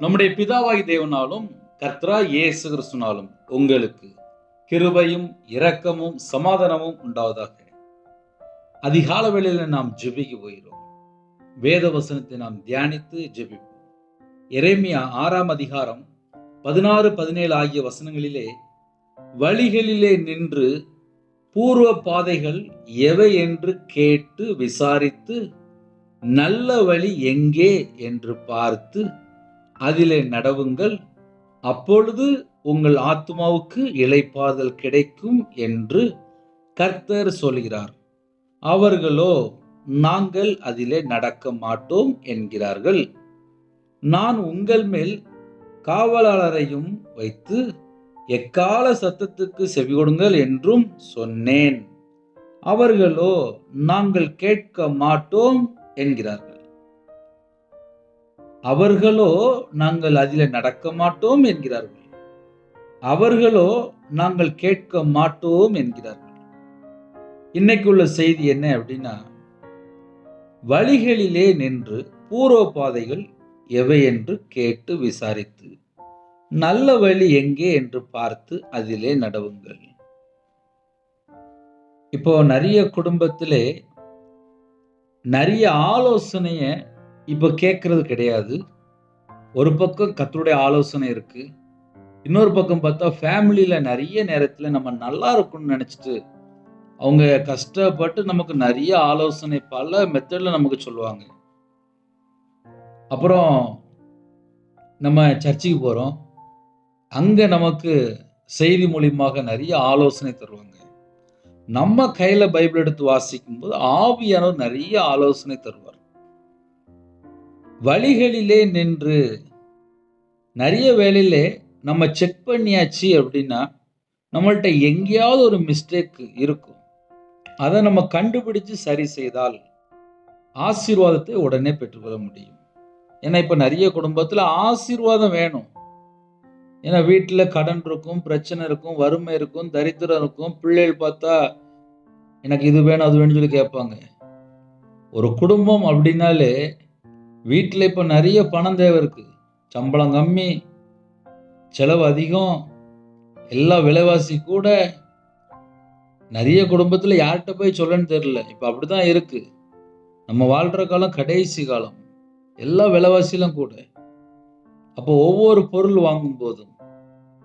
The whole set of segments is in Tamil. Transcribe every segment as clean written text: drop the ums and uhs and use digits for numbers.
நம்முடைய பிதாவாகி தேவனாலும் கர்த்தராய் இயேசு கிறிஸ்துவினாலும் உங்களுக்கு கிருபையும் இரக்கமும் சமாதானமும் உண்டாவதாக. அதிகால வேளையில நாம் ஜெபிக்க போகிறோம். வேத வசனத்தை நாம் தியானித்து ஜெபிப்போம். எரேமியா 6ஆம் அதிகாரம் 16, 17 ஆகிய வசனங்களிலே, வழிகளிலே நின்று பூர்வ பாதைகள் எவை என்று கேட்டு விசாரித்து நல்ல வழி எங்கே என்று பார்த்து அதிலே நடவுங்கள், அப்பொழுது உங்கள் ஆத்துமாவுக்கு இளைப்பாறுதல் கிடைக்கும் என்று கர்த்தர் சொல்கிறார். அவர்களோ நாங்கள் அதிலே நடக்க மாட்டோம் என்கிறார்கள். நான் உங்கள் மேல் காவலாளரையும் வைத்து எக்கால சத்தத்துக்கு செவிகொடுங்கள் என்றும் சொன்னேன். அவர்களோ நாங்கள் கேட்க மாட்டோம் என்கிறார்கள். அவர்களோ நாங்கள் அதிலே நடக்க மாட்டோம் என்கிறார்கள். அவர்களோ நாங்கள் கேட்க மாட்டோம் என்கிறார்கள். இன்னைக்கு உள்ள செய்தி என்ன அப்படின்னா, வழிகளிலே நின்று பூர்வ பாதைகள் எவை என்று கேட்டு விசாரித்து நல்ல வழி எங்கே என்று பார்த்து அதிலே நடவுங்கள். இப்போ நிறைய குடும்பத்திலே நிறைய ஆலோசனைய இப்போ கேட்கறது கிடையாது. ஒரு பக்கம் கர்த்தருடைய ஆலோசனை இருக்கு, இன்னொரு பக்கம் பார்த்தா ஃபேமிலியில நிறைய நேரத்தில் நம்ம நல்லா இருக்கும்னு நினைச்சிட்டு அவங்க கஷ்டப்பட்டு நமக்கு நிறைய ஆலோசனை பல மெத்தட்ல நமக்கு சொல்லுவாங்க. அப்புறம் நம்ம சர்ச்சுக்கு போறோம், அங்க நமக்கு செய்தி மூலியமாக நிறைய ஆலோசனை தருவாங்க. நம்ம கையில பைபிள் எடுத்து வாசிக்கும் போது ஆவியானவர் நிறைய ஆலோசனை தருவார். வழிகளிலே நின்று நிறைய வேளையிலே நம்ம செக் பண்ணியாச்சு அப்படின்னா நம்மள்ட்ட எங்கேயாவது ஒரு மிஸ்டேக் இருக்கும். அதை நம்ம கண்டுபிடிச்சு சரி செய்தால் ஆசீர்வாதத்தை உடனே பெற்றுக்கொள்ள முடியும். ஏன்னா இப்ப நிறைய குடும்பத்துல ஆசீர்வாதம் வேணும். ஏன்னா வீட்டில் கடன் இருக்கும், பிரச்சனை இருக்கும், வறுமை இருக்கும், தரித்திரம் இருக்கும். பிள்ளைகள் பார்த்தா எனக்கு இது வேணும் அது வேணும்னு சொல்லி கேட்பாங்க. ஒரு குடும்பம் அப்படின்னாலே வீட்டில் இப்போ நிறைய பணம் தேவை இருக்கு, சம்பளம் கம்மி, செலவு அதிகம், எல்லா விலைவாசி கூட. நிறைய குடும்பத்தில் யார்கிட்ட போய் சொல்லன்னு தெரியல. இப்போ அப்படிதான் இருக்கு. நம்ம வாழ்ற காலம் கடைசி காலம், எல்லா விலைவாசியிலும் கூட. அப்போ ஒவ்வொரு பொருள் வாங்கும் போதும்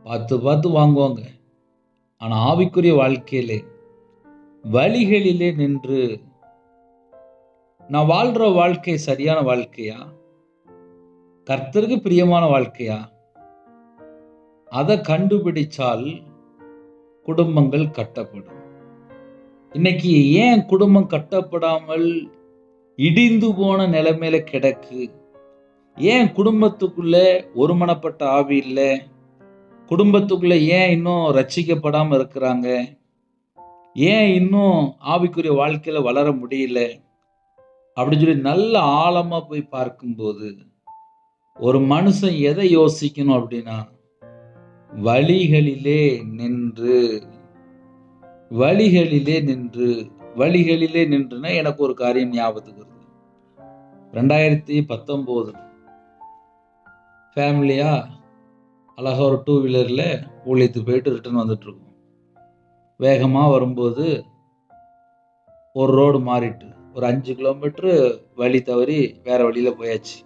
பார்த்து பார்த்து வாங்குவாங்க. ஆனா ஆவிக்குரிய வாழ்க்கையிலே வழிகளிலே நின்று நான் வாழ்ற வாழ்க்கை சரியான வாழ்க்கையா, கர்த்தருக்கு பிரியமான வாழ்க்கையா, அதை கண்டுபிடிச்சால் குடும்பங்கள் கட்டப்படும். இன்னைக்கு ஏன் குடும்பம் கட்டப்படாமல் இடிந்து போன நிலைமையில கிடக்கு? ஏன் குடும்பத்துக்குள்ள ஒருமனப்பட்ட ஆவி இல்லை? குடும்பத்துக்குள்ள ஏன் இன்னும் ரட்சிக்கப்படாம இருக்கிறாங்க? ஏன் இன்னும் ஆவிக்குரிய வாழ்க்கையில வளர முடியல அப்படின்னு சொல்லி நல்ல ஆழமா போய் பார்க்கும்போது ஒரு மனுஷன் எதை யோசிக்கணும் அப்படின்னா, வழிகளிலே நின்று. வழிகளிலே நின்று. வழிகளிலே நின்றுனா எனக்கு ஒரு காரியம் ஞாபகத்துக்கு வருது. 2019 ஃபேமிலியா அழகா ஒரு 2 வீலர்ல ஊழியத்துக்கு போயிட்டு ரிட்டர்ன் வந்துட்டு இருக்கோம். வேகமா வரும்போது ஒரு ரோடு மாறிட்டு ஒரு 5 கிலோமீட்டர் வழி தவறி வேற வழியில போயாச்சு.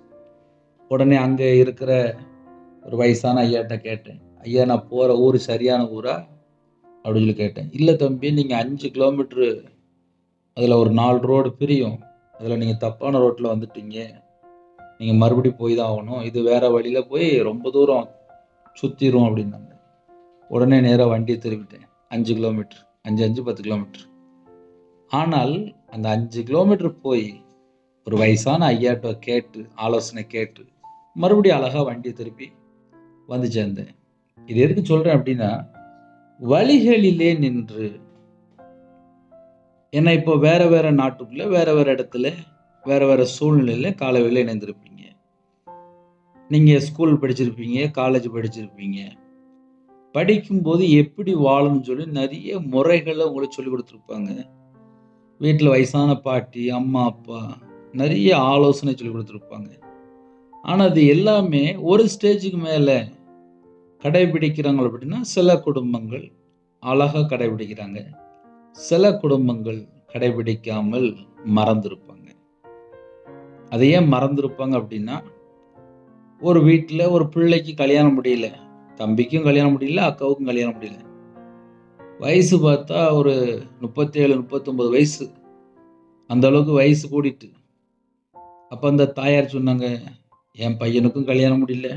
உடனே அங்க இருக்கிற ஒரு வயசான ஐயாட்ட கேட்டேன், ஐயா நான் போற ஊர் சரியான ஊரா அப்படின்னு சொல்லி கேட்டேன். இல்லை தம்பி, நீங்க 5 கிலோமீட்டர் அதுல ஒரு 4 ரோடு பிரியும், அதுல நீங்க தப்பான ரோட்ல வந்துட்டீங்க, நீங்க மறுபடியும் போய் தான் ஆகணும், இது வேற வழியில போய் ரொம்ப தூரம் சுத்திரும் அப்படின்னாங்க. உடனே நேராக வண்டியை திரும்பிட்டேன். 5 கிலோமீட்டர், 5 10 கிலோமீட்டர். ஆனால் அந்த 5 கிலோமீட்டர் போய் ஒரு வயசான ஐயாட்ட கேட்டு ஆலோசனை கேட்டு மறுபடியும் அழகா வண்டியை திருப்பி வந்து சேர்ந்தேன். இது எதுக்கு சொல்றேன் அப்படின்னா, வழிகளிலே நின்று. ஏன்னா இப்போ வேற வேற நாட்டுக்குள்ள வேற வேற இடத்துல வேற வேற சூழ்நிலையில காலவேளையில இணைந்திருப்பீங்க. நீங்க ஸ்கூல் படிச்சிருப்பீங்க, காலேஜ் படிச்சிருப்பீங்க. படிக்கும்போது எப்படி வாழணும்னு சொல்லி நிறைய முறைகளை உங்களுக்கு சொல்லி கொடுத்துருப்பாங்க. வீட்டில் வயசான பாட்டி, அம்மா, அப்பா நிறைய ஆலோசனை சொல்லி கொடுத்துருப்பாங்க. ஆனால் அது எல்லாமே ஒரு ஸ்டேஜுக்கு மேலே கடைபிடிக்கிறாங்க அப்படின்னா சில குடும்பங்கள் அழகாக கடைபிடிக்கிறாங்க, சில குடும்பங்கள் கடைபிடிக்காமல் மறந்துருப்பாங்க. அதை ஏன் மறந்துருப்பாங்க அப்படின்னா, ஒரு வீட்டில் ஒரு பிள்ளைக்கு கல்யாணம் முடியல, தம்பிக்கும் கல்யாணம் முடியல, அக்காவுக்கும் கல்யாணம் முடியல. வயசு பார்த்தா ஒரு 37 39 வயசு, அந்த அளவுக்கு வயசு கூடிட்டு. அப்போ அந்த தாயார் சொன்னாங்க, என் பையனுக்கும் கல்யாணம் முடியல,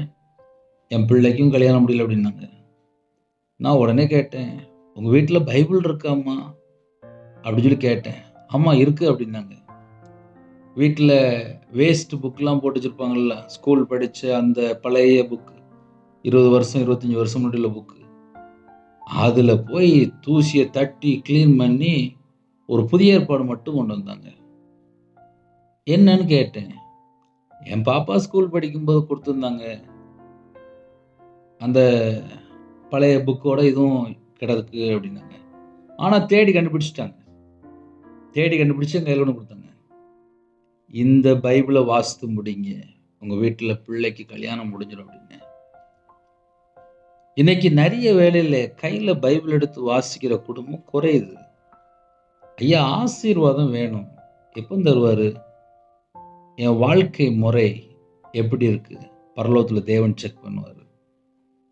என் பிள்ளைக்கும் கல்யாணம் முடியல அப்படின்னாங்க. நான் உடனே கேட்டேன், உங்கள் வீட்டில் பைபிள் இருக்காம்மா அப்படின்னு சொல்லி கேட்டேன். ஆமாம் இருக்குது அப்படின்னாங்க. வீட்டில் வேஸ்ட் புக்கெலாம் போட்டு வச்சுருப்பாங்கள்ல, ஸ்கூல் படித்த அந்த பழைய புக்கு, 20 வருஷம் 25 வருஷம் முன்னாடி உள்ள புக்கு, அதில் போய் தூசியை தட்டி க்ளீன் பண்ணி ஒரு புதிய ஏற்பாடு மட்டும் கொண்டு வந்தாங்க. என்னன்னு கேட்டேன். என் பாப்பா ஸ்கூல் படிக்கும்போது கொடுத்துருந்தாங்க, அந்த பழைய புக்கோட இதுவும் கிடக்கு அப்படின்னாங்க. ஆனால் தேடி கண்டுபிடிச்சிட்டாங்க, தேடி கண்டுபிடிச்சி என் கையில் ஒன்று கொடுத்தாங்க. இந்த பைபிளை வாசித்து முடிங்க, உங்கள் வீட்டில் பிள்ளைக்கு கல்யாணம் முடிஞ்சிடும் அப்படின்னு. இன்னைக்கு நிறைய வேலையில் கையில் பைபிள் எடுத்து வாசிக்கிற குடும்பம் குறையுது. ஐயா ஆசீர்வாதம் வேணும், எப்போ தருவார்? என் வாழ்க்கை முறை எப்படி இருக்கு, பரலோகத்தில் தேவன் செக் பண்ணுவார்.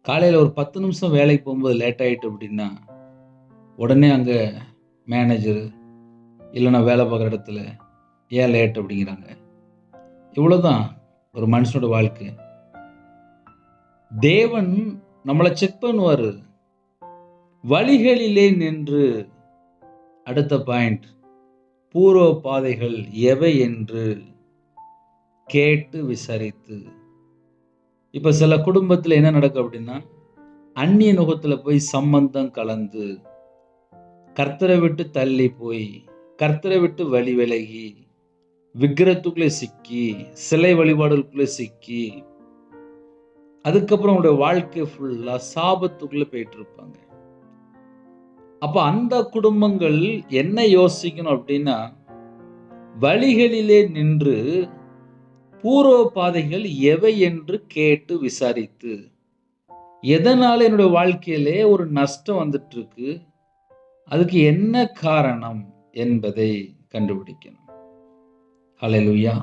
காலையில் ஒரு 10 நிமிஷம் வேலைக்கு போகும்போது லேட் ஆகிட்டு அப்படின்னா உடனே அங்கே மேனேஜரு இல்லைன்னா வேலை பார்க்குற இடத்துல ஏன் லேட் அப்படிங்கிறாங்க. இவ்வளோதான் ஒரு மனுஷனோட வாழ்க்கை. தேவன் நம்மளை செக் பண்ணுவார். வழிகளிலே நின்று, அடுத்த பாயிண்ட், பூர்வ பாதைகள் எவை என்று கேட்டு விசாரித்து. இப்போ சில குடும்பத்தில் என்ன நடக்கும் அப்படின்னா, அந்நிய நுகத்தில் போய் சம்பந்தம் கலந்து, கர்த்தரை விட்டு தள்ளி போய், கர்த்தரை விட்டு வழி விலகி, விக்கிரத்துக்குள்ளே சிக்கி, சிலை வழிபாடுகளுக்குள்ளே சிக்கி, அதுக்கப்புறம் அவங்களுடைய வாழ்க்கை ஃபுல்லா சாபத்துக்குள்ளே போயிட்டு இருப்பாங்க. அப்போ அந்த குடும்பங்கள் என்ன யோசிக்கணும் அப்படின்னா, வழிகளிலே நின்று பூர்வ பாதைகள் எவை என்று கேட்டு விசாரித்து, எதனால என்னுடைய வாழ்க்கையிலே ஒரு நஷ்டம் வந்துட்டு இருக்கு, அதுக்கு என்ன காரணம் என்பதை கண்டுபிடிக்கணும். ஹல்லேலூயா.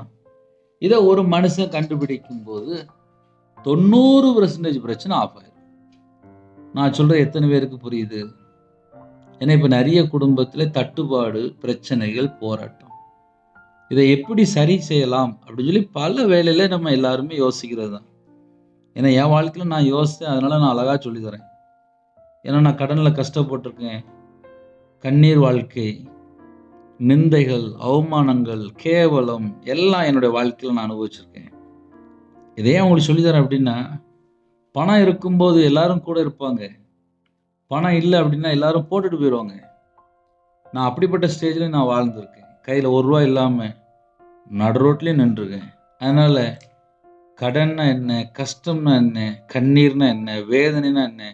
இதை ஒரு மனுஷன் கண்டுபிடிக்கும் போது 90% பிரச்சனை ஆஃப் ஆயிரும். நான் சொல்றது எத்தனை பேருக்கு புரியுது? ஏன்னா இப்போ நிறைய குடும்பத்தில் தட்டுப்பாடு, பிரச்சனைகள், போராட்டம். இதை எப்படி சரி செய்யலாம் அப்படின்னு சொல்லி பல வேலையில நம்ம எல்லாருமே யோசிக்கிறது தான். ஏன்னா என் வாழ்க்கையில் நான் யோசித்தேன், அதனால நான் அழகாக சொல்லி தரேன். ஏன்னா நான் கடனில் கஷ்டப்பட்டிருக்கேன், கண்ணீர் வாழ்க்கை, நிந்தைகள், அவமானங்கள், கேவலம் எல்லாம் என்னுடைய வாழ்க்கையில் நான் அனுபவிச்சிருக்கேன். இதையே அவங்களுக்கு சொல்லித்தரேன் அப்படின்னா, பணம் இருக்கும்போது எல்லாரும் கூட இருப்பாங்க, பணம் இல்லை அப்படின்னா எல்லாரும் போட்டுட்டு போயிடுவாங்க. நான் அப்படிப்பட்ட ஸ்டேஜில் நான் வாழ்ந்திருக்கேன். கையில் ₹1 இல்லாமல் நடு ரோட்லேயும் நின்றுருக்கேன். அதனால் கடன்னா என்ன, கஷ்டம்னா என்ன, கண்ணீர்னா என்ன, வேதனைனா என்ன,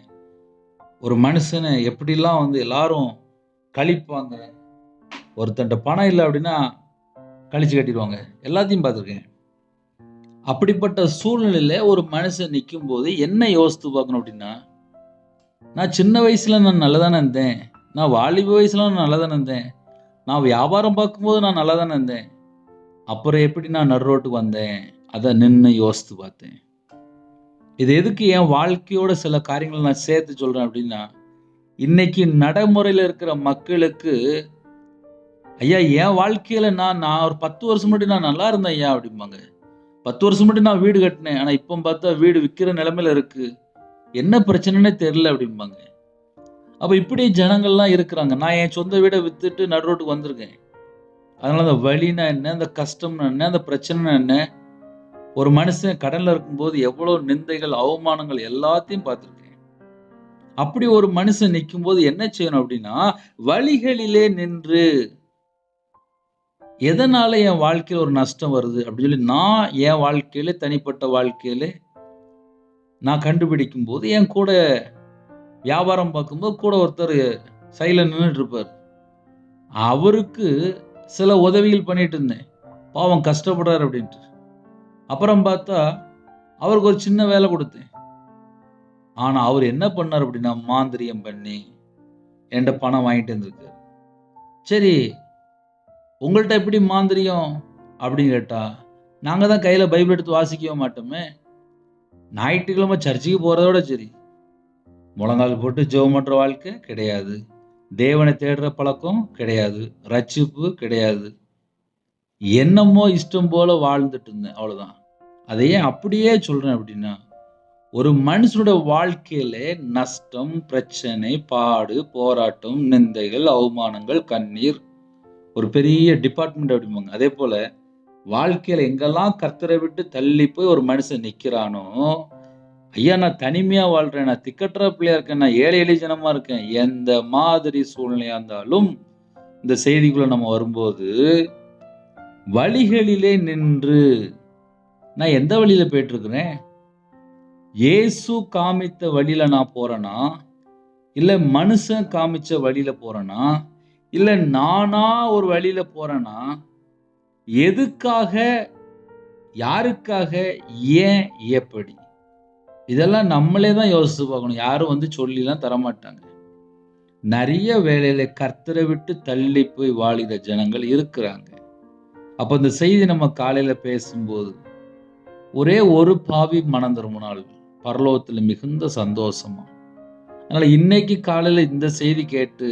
ஒரு மனுஷனை எப்படிலாம் எல்லாரும் கழிப்பாங்க, ஒருத்தன்ட்ட பணம் இல்லை அப்படின்னா கழிச்சு கட்டிடுவாங்க, எல்லாத்தையும் பார்த்துருக்கேன். அப்படிப்பட்ட சூழ்நிலையில் ஒரு மனுஷன் நிற்கும் போது என்ன யோசித்து பார்க்கணும் அப்படின்னா, நான் சின்ன வயசுல நான் நல்லா தானே இருந்தேன், நான் வாலிப வயசுல நான் நல்லா தானே இருந்தேன், நான் வியாபாரம் பார்க்கும்போது நான் நல்லா தானே இருந்தேன், அப்புறம் எப்படி நான் நடு ரோட்டுக்கு வந்தேன், அதை நின்று யோசித்து பார்த்தேன். இது எதுக்கு என் வாழ்க்கையோட சில காரியங்களை நான் சேர்த்து சொல்கிறேன் அப்படின்னா, இன்னைக்கு நடைமுறையில் இருக்கிற மக்களுக்கு, ஐயா என் வாழ்க்கையில் நான் ஒரு 10 வருஷம் முன்னாடி நான் நல்லா இருந்தேன் ஐயா அப்படிம்பாங்க. 10 வருஷம் முன்னாடி நான் வீடு கட்டினேன், ஆனால் இப்போ பார்த்தா வீடு விற்கிற நிலைமையில இருக்குது, என்ன பிரச்சனைன்னே தெரியல அப்படிம்பாங்க. அப்போ இப்படி ஜனங்கள்லாம் இருக்கிறாங்க. நான் என் சொந்த வீடை விற்றுட்டு நடு ரோட்டுக்கு வந்திருக்கேன். அதனால அந்த வலினா என்ன, அந்த கஷ்டம்னா என்ன, அந்த பிரச்சனைனா என்ன, ஒரு மனுஷன் கடனில் இருக்கும்போது எவ்வளோ நிந்தைகள், அவமானங்கள் எல்லாத்தையும் பார்த்துருக்கேன். அப்படி ஒரு மனுஷன் நிற்கும் போது என்ன செய்யணும் அப்படின்னா, வழிகளிலே நின்று, எதனால என் வாழ்க்கையில் ஒரு நஷ்டம் வருது அப்படின்னு சொல்லி நான் என் வாழ்க்கையில, தனிப்பட்ட வாழ்க்கையில நான் கண்டுபிடிக்கும் போது, என் கூட வியாபாரம் பார்க்கும்போது கூட ஒருத்தர் சைடில் நின்றுட்டு இருப்பார். அவருக்கு சில உதவிகள் பண்ணிட்டு இருந்தேன், பாவம் கஷ்டப்படுறாரு அப்படின்ட்டு. அப்புறம் பார்த்தா அவருக்கு ஒரு சின்ன வேலை கொடுத்தேன். ஆனா அவர் என்ன பண்ணார் அப்படின்னா, மாந்திரியம் பண்ணி என்கிட்ட பணம் வாங்கிட்டு வந்திருக்காரு. சரி, உங்கள்ட்ட எப்படி மாந்திரியம் அப்படின்னு கேட்டா, நாங்க தான் கையில பைபிள் எடுத்து வாசிக்கவே மாட்டோமே. ஞாயிற்றுக்கிழமை சர்ச்சுக்கு போறதோட சரி. முழங்கால் போட்டு ஜெபம் பண்ற வாழ்க்கை கிடையாது. தேவனை தேடுற பழக்கம் கிடையாது. ரட்சிப்பு கிடையாது. என்னமோ இஷ்டம் போல வாழ்ந்துட்டு இருந்தேன். அவ்வளவுதான். அதை ஏன் அப்படியே சொல்றேன் அப்படின்னா, ஒரு மனுஷனோட வாழ்க்கையில நஷ்டம், பிரச்சனை, பாடு, போராட்டம், நிந்தைகள், அவமானங்கள், கண்ணீர் ஒரு பெரிய டிபார்ட்மெண்ட் அப்படிம்பாங்க. அதே போல வாழ்க்கையில எங்கெல்லாம் கர்த்தரை விட்டு தள்ளி போய் ஒரு மனுஷன் நிக்கிறானோ, ஐயா நான் தனிமையா வாழ்றேன், நான் திக்கற்ற பிள்ளையா இருக்கேன், நான் ஏழை எளிய ஜனமா இருக்கேன். எந்த மாதிரி சூழ்நிலையா இருந்தாலும் இந்த செய்திக்குள்ள நம்ம வரும்போது, வழிகளிலே நின்று நான் எந்த வழியில போயிட்டு இருக்கிறேன்? இயேசு காமித்த வழியில நான் போறேனா? இல்ல மனுஷன் காமிச்ச வழியில போறேனா? இல்ல நானா ஒரு வழியில போறேனா? எதுக்காக? யாருக்காக? ஏன்? எப்படி? இதெல்லாம் நம்மளே தான் யோசிச்சு பார்க்கணும். யாரும் வந்து சொல்லிலாம் தரமாட்டாங்க. நெறைய வேளையில கர்த்தரை விட்டு தள்ளி போய் வாழுகிற ஜனங்கள் இருக்கிறாங்க. அப்ப இந்த செய்தி நம்ம காலையில பேசும்போது, ஒரே ஒரு பாவி மனம் திரும்பினால் பரலோகத்துல மிகுந்த சந்தோஷமா. அதனால இன்னைக்கு காலையில இந்த செய்தி கேட்டு,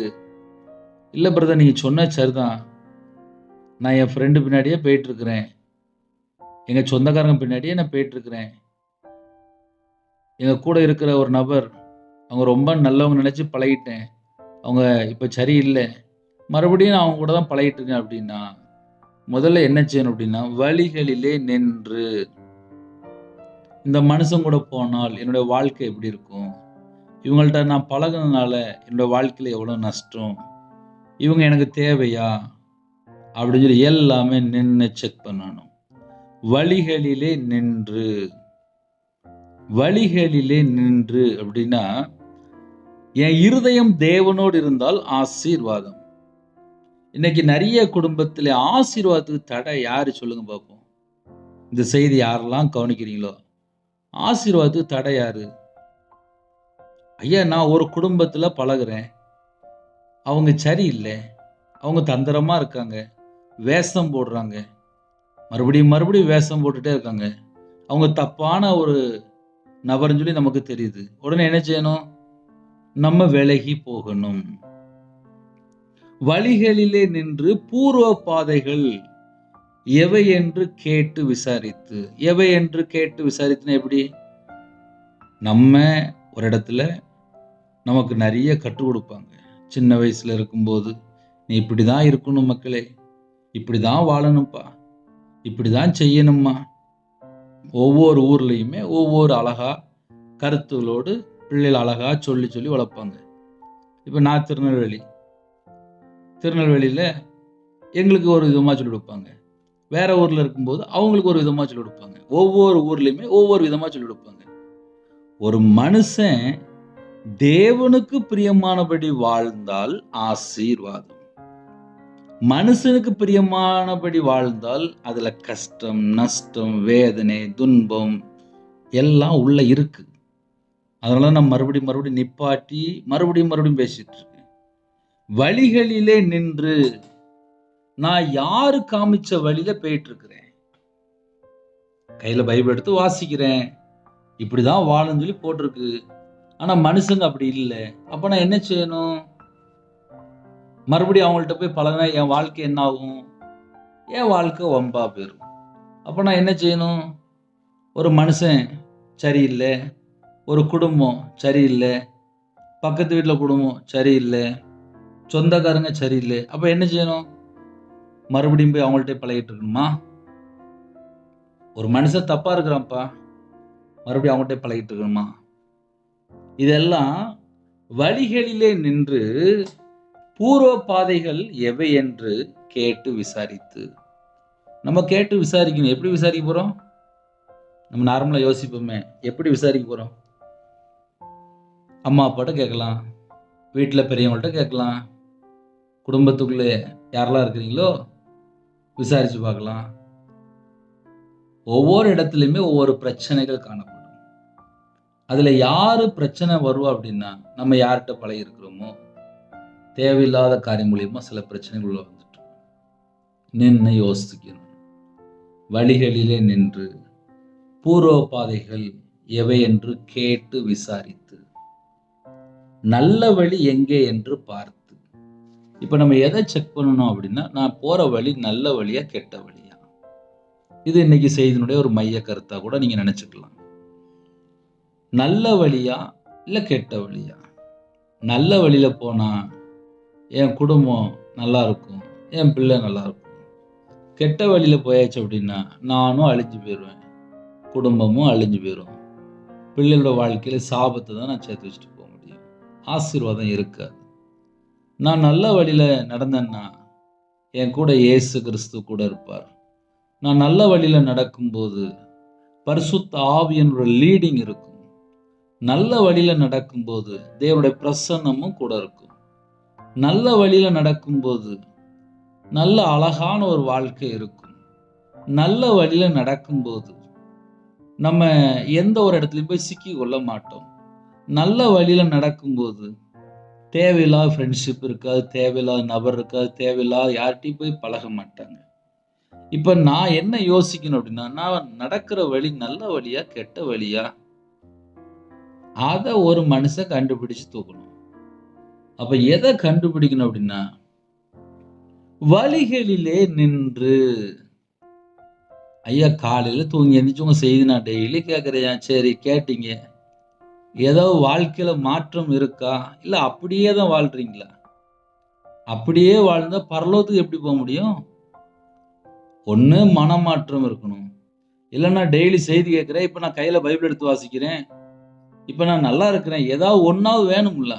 இல்ல பிரதர் நீங்க சொன்னது சரிதான். நான் என் ஃப்ரெண்டு பின்னாடியே போயிட்டு இருக்கிறேன். எங்க சொந்தக்காரங்க பின்னாடியே நான் போயிட்டு இருக்கிறேன். எங்க கூட இருக்கிற ஒரு நபர், அவங்க ரொம்ப நல்லவங்க நினைச்சு பழகிட்டேன். அவங்க இப்ப சரியில்ல. மறுபடியும் நான் அவங்க கூட தான் பழகிட்டு இருக்கேன் அப்படின்னா, முதல்ல என்ன செய்யணும் அப்படின்னா, வழிகளிலே நின்று இந்த மனுஷன் கூட போனால் என்னுடைய வாழ்க்கை எப்படி இருக்கும்? இவங்கள்ட்ட நான் பழகுனதுனால என்னோட வாழ்க்கையில எவ்வளவு நஷ்டம்? இவங்க எனக்கு தேவையா? அப்படின்னு சொல்லி எல்லாமே நின்னு செக் பண்ணணும். வழிகளிலே நின்று வழிகளிலே நின்று அப்படின்னா, என் இருதயம் தேவனோடு இருந்தால் ஆசீர்வாதம். இன்னைக்கு நிறைய குடும்பத்திலே ஆசீர்வாதத்துக்கு தடை யாரு சொல்லுங்க பார்ப்போம். இந்த செய்தி யாரெல்லாம் கவனிக்கிறீங்களோ, ஆசீர்வாதத்துக்கு தடை யாரு? ஐயா நான் ஒரு குடும்பத்துல பழகுறேன். அவங்க சரியில்லை. அவங்க தந்திரமா இருக்காங்க. வேஷம் போடுறாங்க. மறுபடியும் மறுபடியும் வேஷம் போட்டுட்டே இருக்காங்க. அவங்க தப்பான ஒரு நபர்ன்னு சொல்லி நமக்கு தெரியுது. உடனே என்ன செய்யணும்? நம்ம விலகி போகணும். வழிகளிலே நின்று பூர்வ பாதைகள் எவை என்று கேட்டு விசாரித்து. எவை என்று கேட்டு விசாரித்துனா எப்படி? நம்ம ஒரு இடத்துல நமக்கு நிறைய கற்றுக் கொடுப்பாங்க. சின்ன வயசுல இருக்கும்போது, நீ இப்படிதான் இருக்கணும் மக்களே. இப்படிதான் வாழணும்ப்பா. இப்படிதான் செய்யணும்மா. ஒவ்வொரு ஊர்லயுமே ஒவ்வொரு அழகா கருத்துகளோடு பிள்ளைகள் அழகா சொல்லி சொல்லி வளர்ப்பாங்க. இப்ப நான் திருநெல்வேலியில எங்களுக்கு ஒரு விதமா சொல்லி கொடுப்பாங்க. வேற ஊர்ல இருக்கும்போது அவங்களுக்கு ஒரு விதமா சொல்லி கொடுப்பாங்க. ஒவ்வொரு ஊர்லயுமே ஒவ்வொரு விதமா சொல்லி கொடுப்பாங்க. ஒரு மனுஷன் தேவனுக்கு பிரியமானபடி வாழ்ந்தால் ஆசீர்வாதம். மனுஷனுக்கு பிரியமானபடி வாழ்ந்தால் அதுல கஷ்டம், நஷ்டம், வேதனை, துன்பம் எல்லாம் உள்ள இருக்கு. அதனால நான் மறுபடியும் நிப்பாட்டி மறுபடியும் பேசிட்டு இருக்கேன். வழிகளிலே நின்று நான் யாரு காமிச்ச வழியில போயிட்டு இருக்கிறேன். கையில பைபிள் எடுத்து வாசிக்கிறேன். இப்படிதான் வாழணும்னு சொல்லி போட்டிருக்கு. ஆனா மனுஷங்க அப்படி இல்லை. அப்ப நான் என்ன செய்யணும்? மறுபடியும் அவங்கள்ட்ட போய் பழகினா என் வாழ்க்கை என்ன ஆகும்? என் வாழ்க்கை வம்பா போயிரும். அப்ப நான் என்ன செய்யணும்? ஒரு மனுஷன் சரியில்லை, ஒரு குடும்பம் சரியில்லை, பக்கத்து வீட்டுல குடும்பம் சரியில்லை, சொந்தக்காரங்க சரியில்லை. அப்ப என்ன செய்யணும்? மறுபடியும் போய் அவங்கள்ட்ட பழகிட்டு இருக்கணுமா? ஒரு மனுஷன் தப்பா இருக்கிறான்ப்பா, மறுபடியும் அவங்கள்ட்ட பழகிட்டு இருக்கணுமா? இதெல்லாம் வழிகளிலே நின்று பூர்வ பாதைகள் எவை என்று கேட்டு விசாரித்து. நம்ம கேட்டு விசாரிக்கணும். எப்படி விசாரிக்க போறோம்? நம்ம நார்மலா யோசிப்போமே, எப்படி விசாரிக்க போறோம்? அம்மா அப்பாட்ட கேட்கலாம், வீட்டுல பெரியவங்கள்ட்ட கேட்கலாம், குடும்பத்துக்குள்ளே யாரெல்லாம் இருக்கிறீங்களோ விசாரிச்சு பார்க்கலாம். ஒவ்வொரு இடத்துலையுமே ஒவ்வொரு பிரச்சனைகள் காணப்படும். அதுல யாரு பிரச்சனை வருவா அப்படின்னா, நம்ம யார்கிட்ட பழகி இருக்கிறோமோ, தேவையில்லாத காரியம் மூலியமா சில பிரச்சனைகள் உள்ள வந்துட்டு நின்று யோசிக்கணும். வழிகளிலே நின்று பூர்வ பாதைகள் எவை என்று கேட்டு விசாரித்து, நல்ல வழி எங்கே என்று பார்த்து. இப்ப நம்ம எதை செக் பண்ணணும் அப்படின்னா, நான் போற வழி நல்ல வழியா கெட்ட வழியா? இது இன்னைக்கு செய்தியினுடைய ஒரு மைய கருத்தா கூட நீங்க நினைச்சுக்கலாம். நல்ல வழியா இல்ல கெட்ட வழியா? நல்ல வழியில போனா என் குடும்பம் நல்லா இருக்கும், என் பிள்ளை நல்லா இருக்கும். கெட்ட வழியில போயாச்சு அப்படின்னா நானும் அழிஞ்சு போயிடுவேன், குடும்பமும் அழிஞ்சு போயிடும். பிள்ளைகளோட வாழ்க்கையில சாபத்தை தான் நான் சேர்த்து வச்சுட்டு போக முடியும், ஆசீர்வாதம் இருக்காது. நான் நல்ல வழியில நடந்தேன்னா என் கூட இயேசு கிறிஸ்து கூட இருப்பார். நான் நல்ல வழியில நடக்கும்போது பரிசுத்த ஆவியினோட லீடிங் இருக்கும். நல்ல வழியில நடக்கும்போது தேவனுடைய பிரசன்னமும் கூட இருக்கும். நல்ல வழியில நடக்கும்போது நல்ல அழகான ஒரு வாழ்க்கை இருக்கும். நல்ல வழியில நடக்கும்போது நம்ம எந்த ஒரு இடத்துலையும் போய் சிக்கி கொள்ள மாட்டோம். நல்ல வழியில நடக்கும்போது தேவையில்லாத ஃப்ரெண்ட்ஷிப் இருக்காது, தேவையில்லாத நபர் இருக்காது, தேவையில்லாத யார்கிட்டையும் போய் பழக மாட்டாங்க. இப்ப நான் என்ன யோசிக்கணும் அப்படின்னா, நான் நடக்கிற வழி நல்ல வழியா கெட்ட வழியா? அதை ஒரு மனுஷன் கண்டுபிடிச்சு தூக்கணும். அப்ப எதை கண்டுபிடிக்கணும் அப்படின்னா, வழிகளிலே நின்று. ஐயா, காலையில தூங்கி எந்திரிச்சு உங்க செய்தி நான் டெய்லி கேட்கிறேன். சரி, கேட்டீங்க. ஏதாவது வாழ்க்கையில மாற்றம் இருக்கா? இல்ல அப்படியே தான் வாழ்றீங்களா? அப்படியே வாழ்ந்தா பரலோகத்துக்கு எப்படி போக முடியும்? ஒண்ணு மனமாற்றம் இருக்கணும், இல்லைன்னா டெய்லி செய்தி கேட்கிறேன், இப்ப நான் கையில பைபிள் எடுத்து வாசிக்கிறேன், இப்ப நான் நல்லா இருக்கிறேன், ஏதாவது ஒன்னாவது வேணும்ல.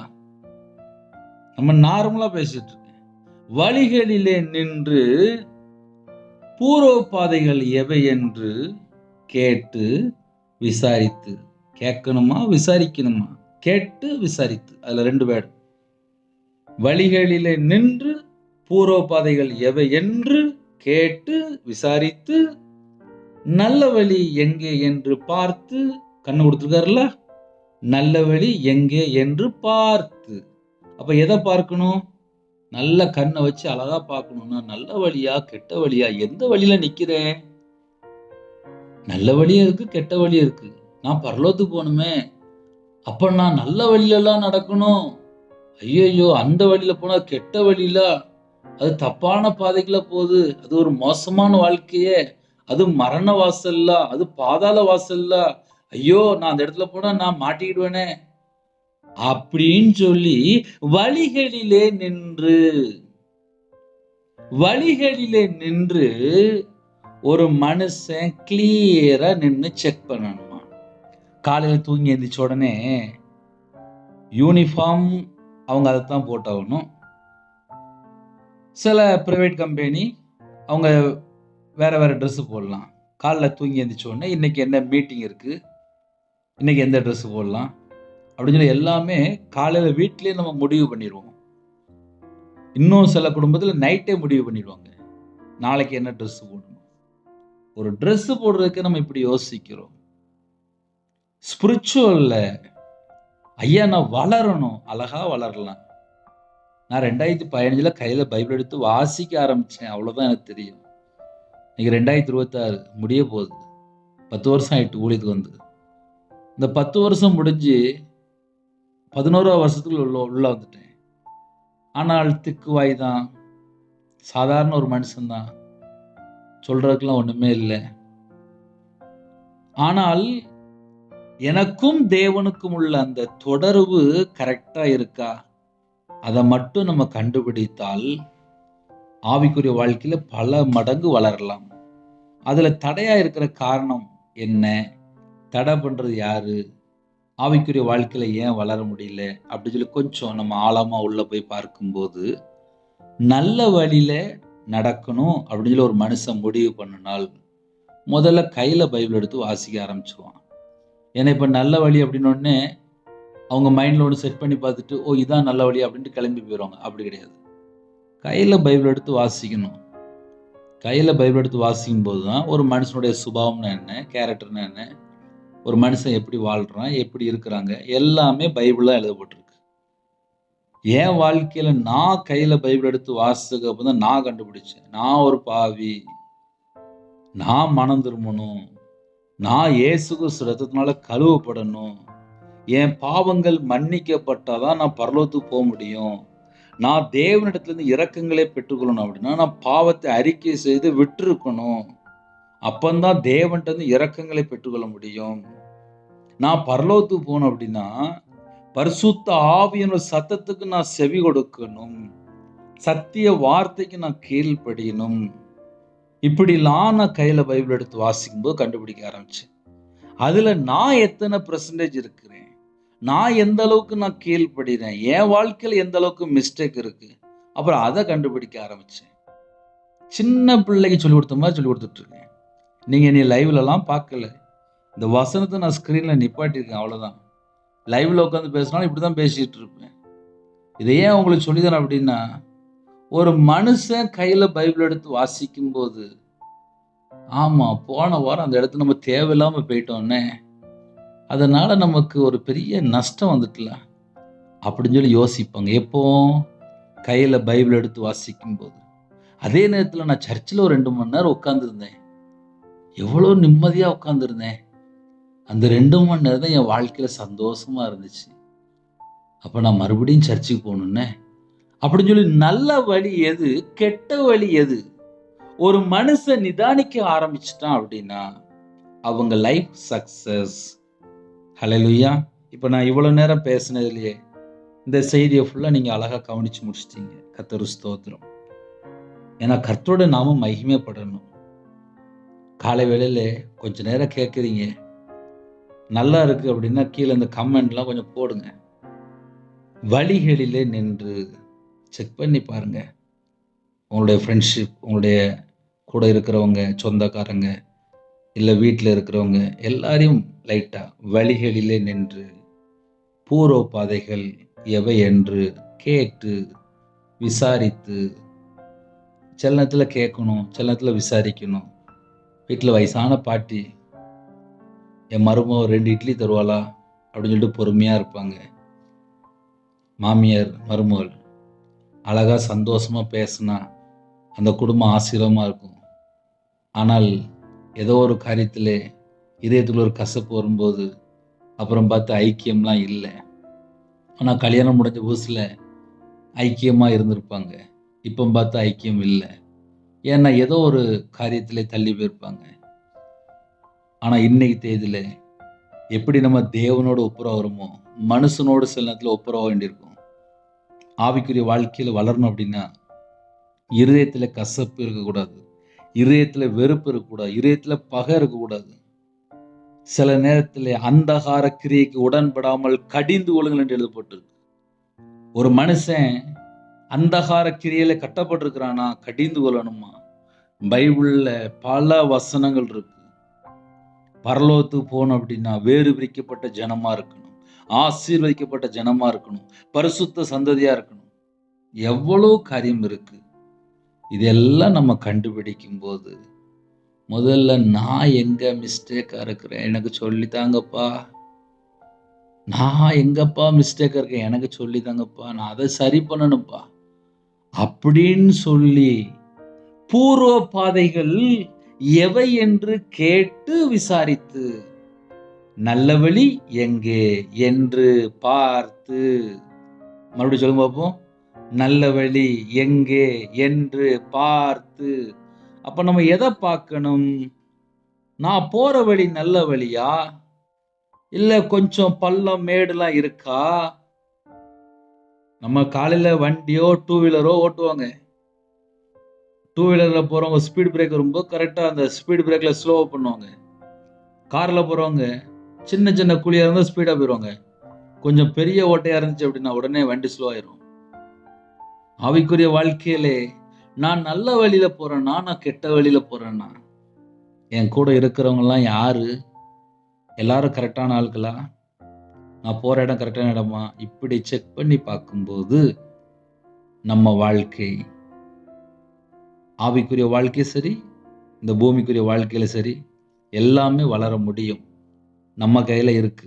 நம்ம நார்மலா பேசிட்டு இருக்கேன். வழிகளிலே நின்று பூர்வ பாதைகள் எவை என்று கேட்டு விசாரித்து. கேட்கணுமா விசாரிக்கணுமா? கேட்டு விசாரித்து. அதுல 2 வேர்டு. வழிகளிலே நின்று பூர்வ பாதைகள் எவை என்று கேட்டு விசாரித்து, நல்ல வழி எங்கே என்று பார்த்து. கண்ணு கொடுத்துருக்காருல்ல, நல்ல வழி எங்கே என்று பார்த்து. அப்ப எதை பார்க்கணும்? நல்ல கண்ணை வச்சு அழகா பார்க்கணும்னா, நல்ல வழியா கெட்ட வழியா? எந்த வழியில நிக்கிறேன்? நல்ல வழியும் இருக்கு, கெட்ட வழியும் இருக்கு. நான் பரலோகத்துக்கு போகணுமே, அப்ப நான் நல்ல வழியில எல்லாம் நடக்கணும். ஐயோ, அந்த வழியில போனா கெட்ட வழியில, அது தப்பான பாதைக்குள்ள போகுது, அது ஒரு மோசமான வாழ்க்கையே, அது மரண வாசல்ல, அது பாதாள வாசல்ல. ஐயோ, நான் அந்த இடத்துல போனா நான் மாட்டிக்கிடுவேனே அப்படின்னு சொல்லி வழிகளிலே நின்று ஒரு மனுஷன் கிளியரா நின்று செக் பண்ணணுமா? காலையில தூங்கி எழுந்திரிச்ச உடனே யூனிஃபார்ம் அவங்க அதைத்தான் போட்டாகணும். சில பிரைவேட் கம்பெனி அவங்க வேற வேற ட்ரெஸ் போடலாம். காலைல தூங்கி எழுந்திரிச்ச உடனே இன்னைக்கு என்ன மீட்டிங் இருக்கு, இன்னைக்கு எந்த ட்ரெஸ் போடலாம் அப்படின்னு சொல்லி எல்லாமே காலையில வீட்டிலேயே நம்ம முடிவு பண்ணிடுவோம். இன்னும் சில குடும்பத்தில் நைட்டே முடிவு பண்ணிடுவாங்க, நாளைக்கு என்ன ட்ரெஸ் போடணும். ஒரு ட்ரெஸ் போடுறதுக்கு நம்ம இப்படி யோசிக்கிறோம். ஸ்பிரிச்சுவல்ல ஐயா நான் வளரணும், அழகா வளரலாம். நான் 2015 கையில பைபிள் எடுத்து வாசிக்க ஆரம்பிச்சேன், அவ்வளவுதான் எனக்கு தெரியும். இன்னைக்கு 2026 முடிய போகுது. 10 வருஷம் ஆயிட்டு ஊழியத்துக்கு வந்து. இந்த 10 வருஷம் முடிஞ்சு 11ஆவது வருஷத்துக்குள்ள உள்ள வந்துட்டேன். ஆனால் திக்குவாய் தான், சாதாரண ஒரு மனுஷன் தான், சொல்றதுக்கெல்லாம் ஒண்ணுமே இல்லை. ஆனால் எனக்கும் தேவனுக்கும் உள்ள அந்த தொடர்பு கரெக்டா இருக்கா? அதை மட்டும் நம்ம கண்டுபிடித்தால் ஆவிக்குரிய வாழ்க்கையில பல மடங்கு வளரலாம். அதுல தடையா இருக்கிற காரணம் என்ன? தடை பண்றது யாரு? ஆவிக்குரிய வாழ்க்கையில ஏன் வளர முடியல அப்படின்னு சொல்லி கொஞ்சம் நம்ம ஆழமா உள்ள போய் பார்க்கும்போது, நல்ல வழியில நடக்கணும் அப்படின்னு சொல்லி ஒரு மனுஷன் முடிவு பண்ணினால் முதல்ல கையில பைபிள் எடுத்து வாசிக்க ஆரம்பிச்சிருவான். ஏன்னா இப்ப நல்ல வழி அப்படின்னு உடனே அவங்க மைண்ட்ல ஒன்று செட் பண்ணி பார்த்துட்டு, ஓ இதான் நல்ல வழி அப்படின்ட்டு கிளம்பி போயிடுவாங்க. அப்படி கிடையாது. கையில பைபிள் எடுத்து வாசிக்கணும். கையில் பைபிள் எடுத்து வாசிக்கும் போது தான் ஒரு மனுஷனுடைய சுபாவம்னா என்ன, கேரக்டர்னா என்ன, ஒரு மனுஷன் எப்படி வாழ்கிறான், எப்படி இருக்கிறாங்க, எல்லாமே பைபிளில் எழுதப்பட்டிருக்கு. என் வாழ்க்கையில் நான் கையில் பைபிள் எடுத்து வாசிச்சதுக்கு அப்புறம் தான் நான் கண்டுபிடிச்சேன், நான் ஒரு பாவி, நான் மனம் திரும்பணும், நான் இயேசு கிறிஸ்து ரத்தத்தினால கழுவப்படணும், என் பாவங்கள் மன்னிக்கப்பட்டாதான் நான் பரலோகத்துக்கு போக முடியும், நான் தேவனிடத்திலிருந்து இரக்கங்களே பெற்றுக்கொள்ளணும் அப்படின்னா நான் பாவத்தை அறிக்கை செய்து விட்டுருக்கணும், அப்பந்தான் தேவன்கிட்ட இரக்கங்களை பெற்றுக்கொள்ள முடியும், நான் பரலோகத்துக்கு போகணும் அப்படின்னா பரிசுத்த ஆவியினுடைய சத்தத்துக்கு நான் செவி கொடுக்கணும், சத்திய வார்த்தைக்கு நான் கீழ்ப்படியணும். இப்படிலாம் நான் கையில பைபிள் எடுத்து வாசிக்கும் போது கண்டுபிடிக்க ஆரம்பிச்சேன். அதுல நான் எத்தனை % இருக்கிறேன், நான் எந்த அளவுக்கு நான் கீழ்ப்படுகிறேன், என் வாழ்க்கையில் எந்த அளவுக்கு மிஸ்டேக் இருக்கு, அப்புறம் அதை கண்டுபிடிக்க ஆரம்பிச்சேன். சின்ன பிள்ளைக்கு சொல்லி கொடுத்த மாதிரி சொல்லி கொடுத்துட்டு இருக்கேன். நீங்க நீ லைவ்லலாம் பார்க்கல, இந்த வசனத்தை நான் ஸ்கிரீன்ல நிப்பாட்டியிருக்கேன், அவ்வளவுதான். லைவ்ல உட்காந்து பேசினாலும் இப்படிதான் பேசிட்டு இருப்பேன். இதை ஏன் உங்களுக்கு சொல்லித்தரேன் அப்படின்னா, ஒரு மனுஷன் கையில பைபிள் எடுத்து வாசிக்கும் போது, ஆமா போன வாரம் அந்த இடத்துல நம்ம தேவையில்லாம போயிட்டோன்னே, அதனால நமக்கு ஒரு பெரிய நஷ்டம் வந்துட்டுல அப்படின்னு சொல்லி யோசிப்பாங்க. எப்போ கையில பைபிள் எடுத்து வாசிக்கும் போது. அதே நேரத்தில் நான் சர்ச்சில் ஒரு 2 மணி நேரம் உட்காந்துருந்தேன், எவ்வளோ நிம்மதியா உட்காந்துருந்தேன். அந்த 2 மணி நேரம் தான் என் வாழ்க்கையில சந்தோஷமா இருந்துச்சு. அப்ப நான் மறுபடியும் சர்ச்சுக்கு போகணுன்னே அப்படின்னு சொல்லி, நல்ல வழி எது, கெட்ட வழி எது, ஒரு மனுஷன் நிதானிக்க ஆரம்பிச்சிட்டான் அப்படின்னா அவங்க லைஃப் சக்சஸ். ஹல்லேலூயா. இப்ப நான் இவ்வளவு நேரம் பேசினதுலயே இந்த செய்தியை ஃபுல்லா நீங்க அழகா கவனிச்சு முடிச்சிட்டீங்க. கர்த்தருக்கு ஸ்தோத்திரம். ஏன்னா கர்த்தரோட நாமம் மகிமைப்படணும். காலை வேளையில கொஞ்ச நேரம் கேட்குறீங்க, நல்லா இருக்கு அப்படின்னா கீழே இந்த கமெண்ட்லாம் கொஞ்சம் போடுங்க. வழிகளிலே நின்று செக் பண்ணி பாருங்க. உங்களுடைய ஃப்ரெண்ட்ஷிப், உங்களுடைய கூட இருக்கிறவங்க, சொந்தக்காரங்க, இல்லை வீட்டில் இருக்கிறவங்க எல்லாரையும் லைட்டா வழிகளிலே நின்று பூர்வ பாதைகள் எவை என்று கேட்டு விசாரித்து, சில நேரத்தில் கேட்கணும், சில நேரத்தில் விசாரிக்கணும். வீட்டில் வயசான பாட்டி, என் மருமக 2 இட்லி தருவாளா அப்படின்னு சொல்லிட்டு பொறுமையாக இருப்பாங்க. மாமியார் மருமகள் அழகா சந்தோஷமா பேசினா அந்த குடும்பம் ஆசீர்வாதமாக இருக்கும். ஆனால் ஏதோ ஒரு காரியத்தில் இதயத்தில் ஒரு கசப்பு வரும்போது அப்புறம் பார்த்து ஐக்கியம்லாம் இல்லை. ஆனால் கல்யாணம் முடிஞ்ச புதுசில் ஐக்கியமாக இருந்திருப்பாங்க, இப்போ பார்த்து ஐக்கியம் இல்லை. ஏன்னா ஏதோ ஒரு காரியத்தில் தள்ளி போயிருப்பாங்க. ஆனால் இன்னைக்கு தேதியில் எப்படி நம்ம தேவனோடு ஒப்புரவா வருமோ, மனுஷனோடு சில நேரத்தில் ஒப்புரவா வேண்டியிருக்கும். ஆவிக்குரிய வாழ்க்கையில் வளரணும் அப்படின்னா இருதயத்தில் கசப்பு இருக்கக்கூடாது, இருதயத்தில் வெறுப்பு இருக்கக்கூடாது, இருதயத்தில் பகை இருக்கக்கூடாது. சில நேரத்தில் அந்தகார கிரியைக்கு உடன்படாமல் கடிந்து கொள்ளுங்கள் என்று எழுதப்பட்டிருக்கு. ஒரு மனுஷன் அந்தகார கிரியையில கட்டப்பட்டிருக்கிறானா கடிந்து கொள்ளணுமா? பைபிள்ல பல வசனங்கள் இருக்கு. பரலோகத்துக்கு போகணும் அப்படின்னா வேறு பிரிக்கப்பட்ட ஜனமா இருக்கணும், ஆசீர்வதிக்கப்பட்ட ஜனமா இருக்கணும், பரிசுத்த சந்ததியா இருக்கணும். எவ்வளவு காரியம் இருக்கு. இதெல்லாம் நம்ம கண்டுபிடிக்கும் போது முதல்ல நான் எங்க மிஸ்டேக்கா இருக்கிறேன் எனக்கு சொல்லித்தாங்கப்பா, நான் எங்கப்பா மிஸ்டேக்கா இருக்கேன் எனக்கு சொல்லித்தாங்கப்பா, நான் அதை சரி பண்ணணும்ப்பா அப்படின்னு சொல்லி பூர்வ பாதைகள் எவை என்று கேட்டு விசாரித்து, நல்ல வழி எங்கே என்று பார்த்து, மறுபடியும் சொல்லுங்க பார்ப்போம், நல்ல வழி எங்கே என்று பார்த்து. அப்ப நம்ம எதை பார்க்கணும்? நான் போற வழி நல்ல வழியா, இல்ல கொஞ்சம் பள்ளம் மேடுலாம் இருக்கா? நம்ம காலையில வண்டியோ 2 வீலரோ ஓட்டுவாங்க. 2 வீலர்ல போறவங்க ஸ்பீட் பிரேக் வரும்போது கரெக்டா அந்த ஸ்பீட் பிரேக்ல ஸ்லோ பண்ணுவாங்க. கார்ல போறவங்க சின்ன சின்ன குழியா இருந்தா ஸ்பீடா போயிருவாங்க. கொஞ்சம் பெரிய ஓட்டையா இருந்துச்சு அப்படின்னா உடனே வண்டி ஸ்லோ ஆயிரும். ஆவிக்குரிய வாழ்க்கையிலே நான் நல்ல வழியில போறேன்னா, நான் கெட்ட வழியில போறேன்னா, என் கூட இருக்கிறவங்க எல்லாம் யாரு? எல்லாரும் கரெக்டான ஆட்களா? நான் போற இடம் கரெக்டான இடமா? இப்படி செக் பண்ணி பார்க்கும்போது நம்ம வாழ்க்கை ஆவிக்குரிய வாழ்க்கை சரி, இந்த பூமிக்குரிய வாழ்க்கையில சரி, எல்லாமே வளர முடியும். நம்ம கையில இருக்கு.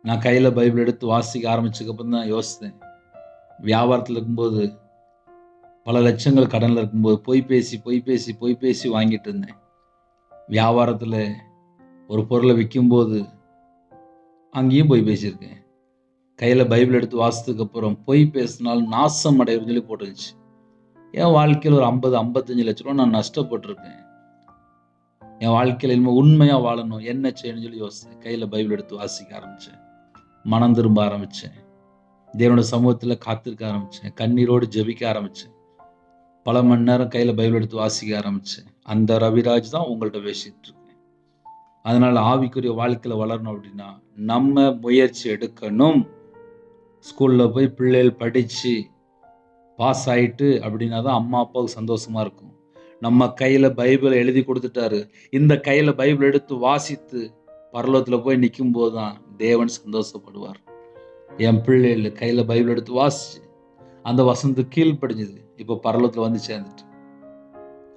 நான் கையில பைபிள் எடுத்து வாசிக்க ஆரம்பிச்சதுக்கப்புறம் தான் யோசித்தேன். வியாபாரத்தில் இருக்கும்போது பல லட்சங்கள் கடன்ல இருக்கும்போது பொய் பேசி வாங்கிட்டு இருந்தேன். வியாபாரத்தில் ஒரு பொருளை விற்கும்போது அங்கேயும் பொய் பேசியிருக்கேன். கையில் பைபிள் எடுத்து வாசித்ததுக்கு அப்புறம் பொய் பேசினால் நாசம் அடையும்னு சொல்லி போட்டுருந்துச்சு. என் வாழ்க்கையில் ஒரு 50-55 லட்ச ரூபா நான் நஷ்டப்பட்டிருக்கேன். என் வாழ்க்கையில் இனிமேல் உண்மையாக வாழணும், என்ன செய்யணும்னு சொல்லி யோசித்தேன். கையில் பைபிள் எடுத்து வாசிக்க ஆரம்பித்தேன். மனம் திரும்ப ஆரம்பித்தேன். தேவனோட சமூகத்தில் காத்திருக்க ஆரம்பித்தேன். கண்ணீரோடு ஜெபிக்க ஆரம்பித்தேன். பல மணி நேரம் கையில் பைபிள் எடுத்து வாசிக்க ஆரம்பித்தேன். அந்த ரவிராஜ் தான் உங்கள்கிட்ட பேசிட்டு இருக்கேன். அதனால் ஆவிக்குரிய வாழ்க்கையில் வளரணும் அப்படின்னா நம்ம முயற்சி எடுக்கணும். ஸ்கூலில் போய் பிள்ளைகள் படித்து பாஸ் ஆகிட்டு அப்படின்னா தான் அம்மா அப்பாவுக்கு சந்தோஷமாக இருக்கும். நம்ம கையில் பைபிளை எழுதி கொடுத்துட்டாரு, இந்த கையில் பைபிள் எடுத்து வாசித்து பரலோகத்தில் போய் நிற்கும் போது தான் தேவன் சந்தோஷப்படுவார். என் பிள்ளைகள் கையில் பைபிள் எடுத்து வாசிச்சு அந்த வசனத்துக்கு கீழ்ப்படிஞ்சது, இப்போ பரலோகத்தில் வந்து சேர்ந்துட்டு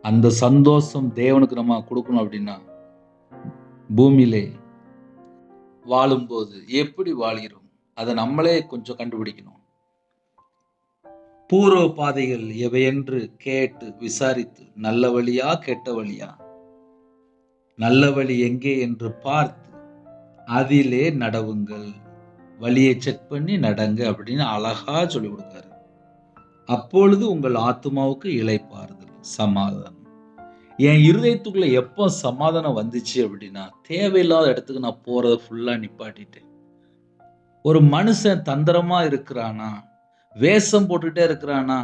அந்த சந்தோஷம் தேவனுக்கு நம்ம கொடுக்கணும். அப்படின்னா பூமியிலே வாழும்போது எப்படி வாழ்கிறோம் அதை நம்மளே கொஞ்சம் கண்டுபிடிக்கணும். பூர்வ பாதைகள் எவையென்று கேட்டு விசாரித்து நல்ல வழியா கெட்ட வழியா, நல்ல வழி எங்கே என்று பார்த்து அதிலே நடவுங்கள், வழியை செக் பண்ணி நடங்க அப்படின்னு அழகா சொல்லி கொடுத்தாரு. அப்பொழுது உங்கள் ஆத்மாவுக்கு இளைப்பாறுதல், சமாதானம். என் இருதயத்துக்குள்ள எப்போ சமாதானம் வந்துச்சு அப்படின்னா தேவையில்லாத இடத்துக்கு நான் போறதை ஃபுல்லா நிப்பாட்டிட்டேன். ஒரு மனுஷன் தந்திரமா இருக்கிறானா, வேஷம் போட்டுட்டே இருக்கிறானா,